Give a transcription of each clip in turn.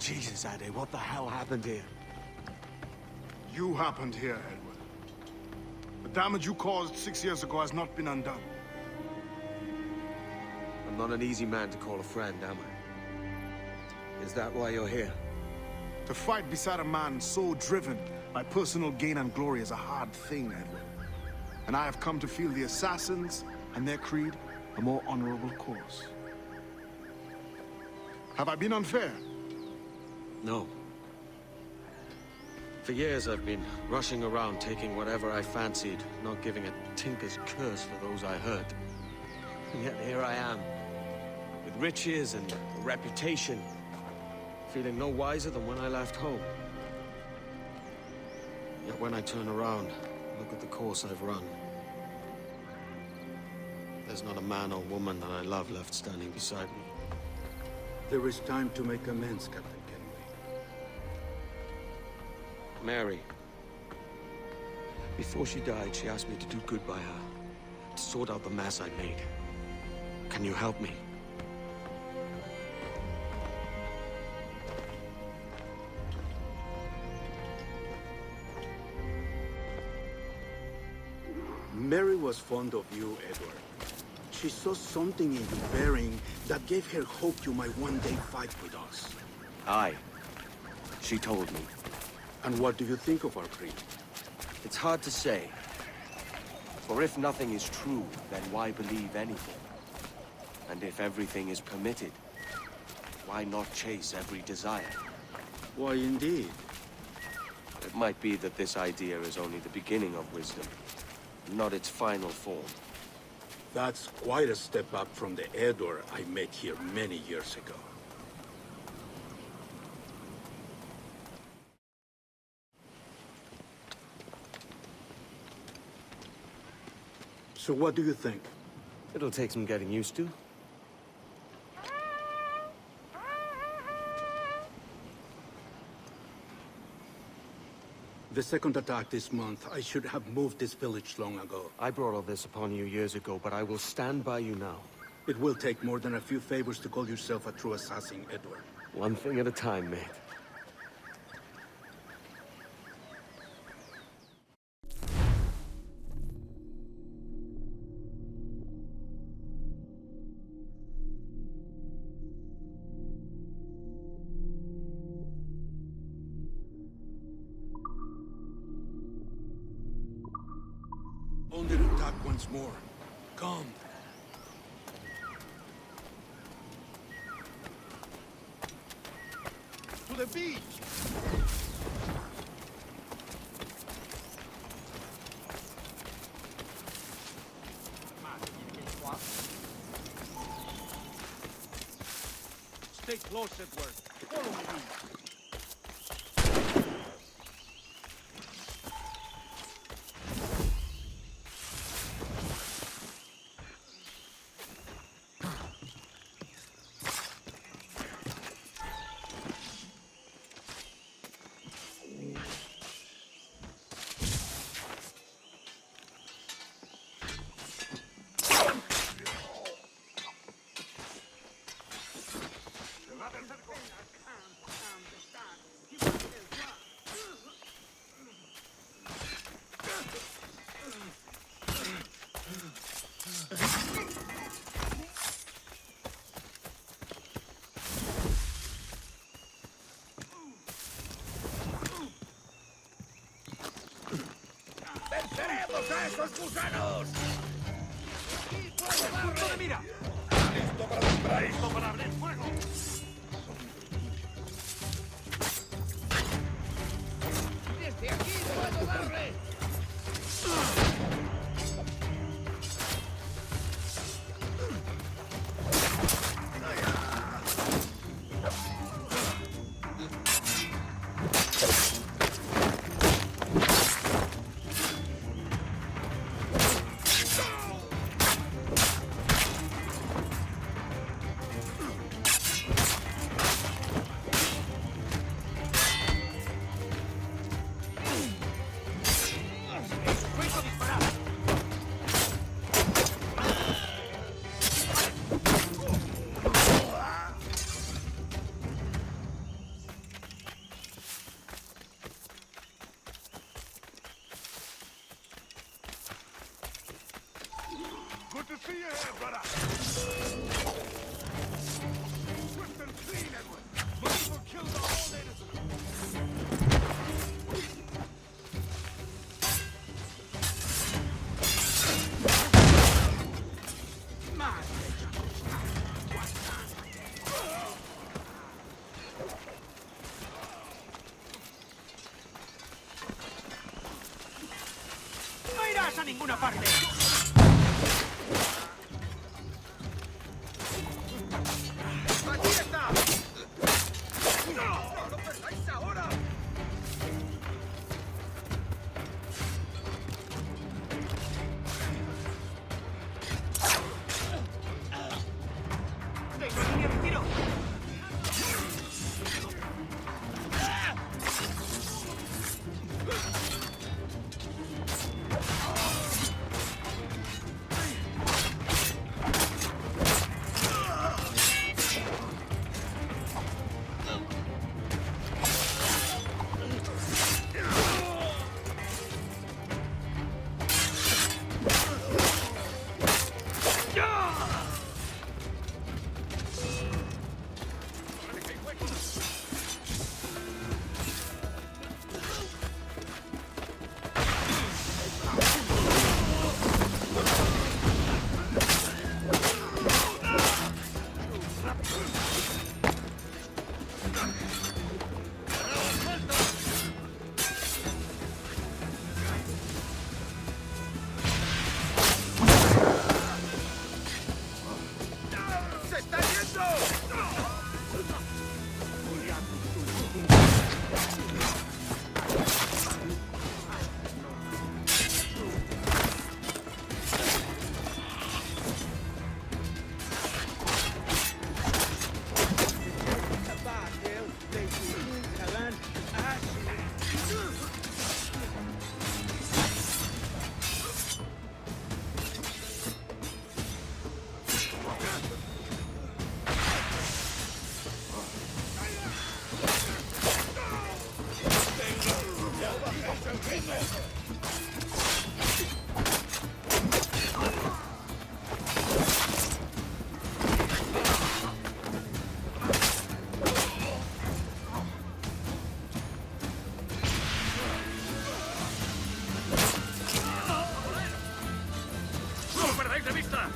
Jesus, Addy, what the hell happened here? You happened here, Edward. The damage you caused 6 years ago has not been undone. I'm not an easy man to call a friend, am I? Is that why you're here? To fight beside a man so driven by personal gain and glory is a hard thing, Edward. And I have come to feel the assassins and their creed a more honorable cause. Have I been unfair? No. For years I've been rushing around taking whatever I fancied, not giving a tinker's curse for those I hurt. And yet here I am, with riches and a reputation, feeling no wiser than when I left home. Yet when I turn around, look at the course I've run. There's not a man or woman that I love left standing beside me. There is time to make amends, Captain Kenway. Mary. Before she died, she asked me to do good by her, to sort out the mess I made. Can you help me? Mary was fond of you, Edward. She saw something in your bearing that gave her hope you might one day fight with us. Aye. She told me. And what do you think of our creed? It's hard to say. For if nothing is true, then why believe anything? And if everything is permitted, why not chase every desire? Why, indeed. It might be that this idea is only the beginning of wisdom, not its final form. That's quite a step up from the Edward I met here many years ago. So what do you think? It'll take some getting used to. The second attack this month, I should have moved this village long ago. I brought all this upon you years ago, but I will stand by you now. It will take more than a few favors to call yourself a true assassin, Edward. One thing at a time, mate. Under attack once more. Come. To the beach! Stay close, Edward. Follow me. ¡Venceremos a esos gusanos! ¡Punto de mira! ¡Listo para disparar! ¡Listo para abrir fuego! ¡Desde aquí puedo darle! to see you here, brother. Swift and clean, Edward. My people killed all natives. ¡No irás a ninguna parte! ¡Aquí está! ¡No! ¡No lo perdáis ahora! ¡Tengo línea de tiro! ¡Se está yendo! ¡No lo perdáis de vista!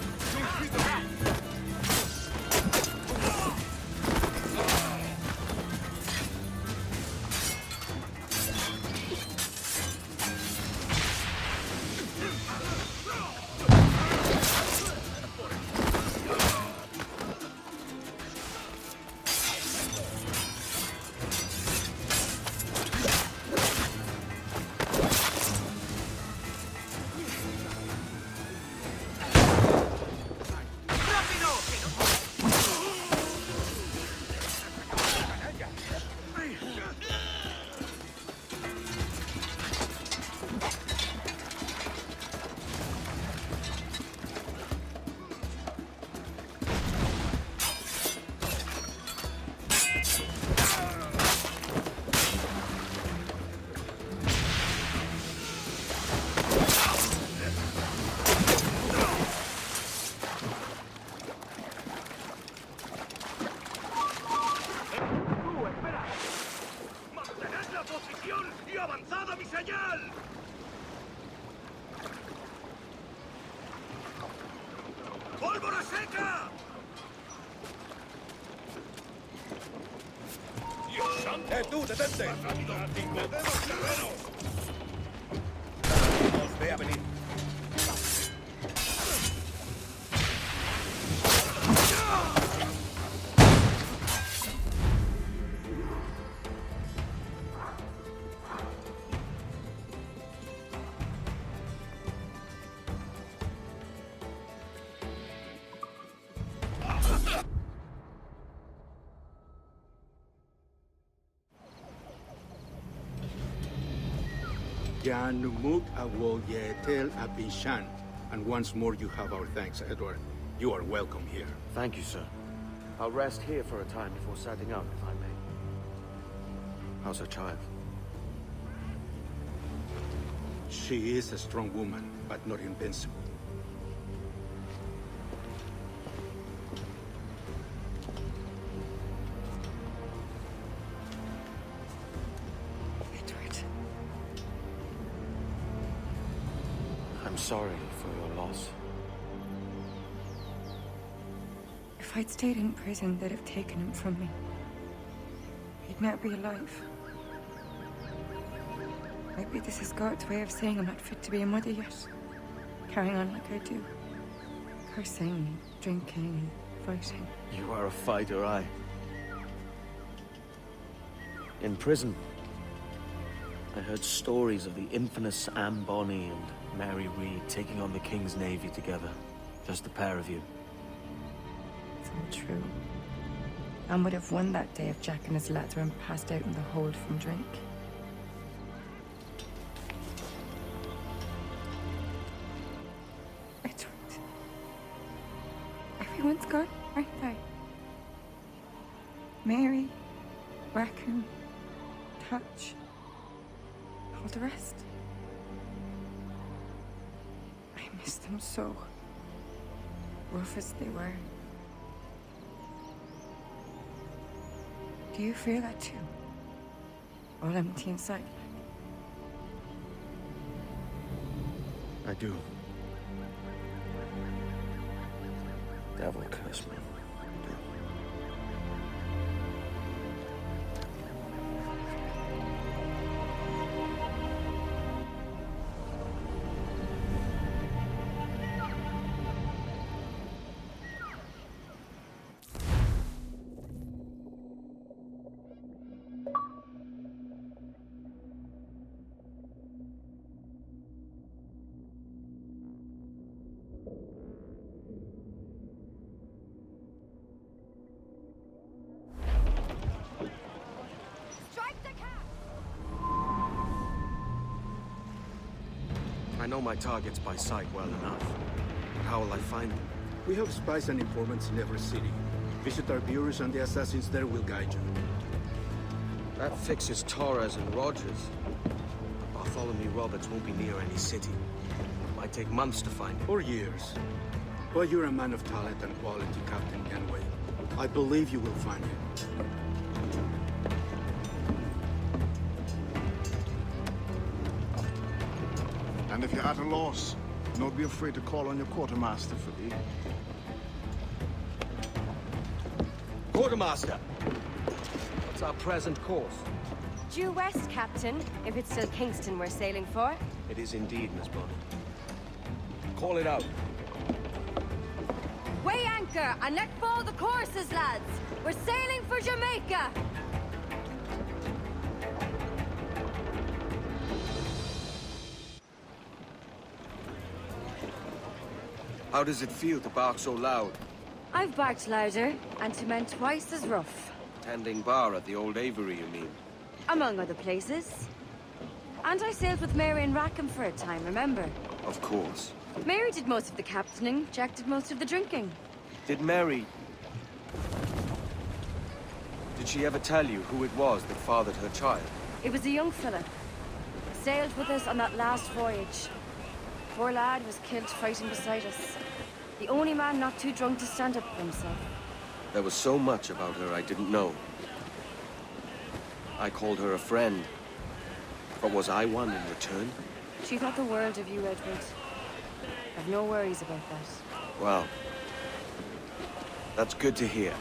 ¡Mantened la posición y avanzad a mi señal! ¡Pólvora seca! ¡Dios santo! Tú, detente! ¡Más rápido! ¡Perdemos terreno! Os ve a venir. Jan Numuk Awol Yetel Abishan. And once more you have our thanks, Edward. You are welcome here. Thank you, sir. I'll rest here for a time before setting out, if I may. How's her child? She is a strong woman, but not invincible. sorry for your loss. If I'd stayed in prison, they'd have taken him from me. He'd now be alive. Maybe this is God's way of saying I'm not fit to be a mother yet. Carrying on like I do. Cursing, drinking, fighting. You are a fighter, aye. In prison, I heard stories of the infamous Anne Bonny and Mary Read taking on the King's Navy together. Just the pair of you. It's all true. Anne would have won that day if Jack and his lads weren't passed out in the hold from drink. Edward. Everyone's gone, aren't they? Mary, Rackham, Touch, all the rest. I miss them so. Rough as they were. Do you feel that too? All empty inside? I do. Devil curse me. I know my targets by sight well enough. But how will I find them? We have spies and informants in every city. Visit our bureaus and the assassins there will guide you. That fixes Torres and Rogers. Bartholomew Roberts won't be near any city. It might take months to find him. Or years. But you're a man of talent and quality, Captain Kenway. I believe you will find him. And if you're at a loss, don't be afraid to call on your quartermaster for aid. Quartermaster! What's our present course? Due west, Captain, if it's still Kingston we're sailing for. It is indeed, Miss Bonny. Call it out. Weigh anchor and let fall the courses, lads! We're sailing for Jamaica! How does it feel to bark so loud? I've barked louder, and to men twice as rough. Tending bar at the old Aviary, you mean? Among other places. And I sailed with Mary and Rackham for a time, remember? Of course. Mary did most of the captaining, Jack did most of the drinking. Did Mary... Did she ever tell you who it was that fathered her child? It was a young fella. Sailed with us on that last voyage. Poor lad was killed fighting beside us. The only man not too drunk to stand up for himself. There was so much about her I didn't know. I called her a friend. But was I one in return? She thought the world of you, Edward. I've no worries about that. Well, that's good to hear.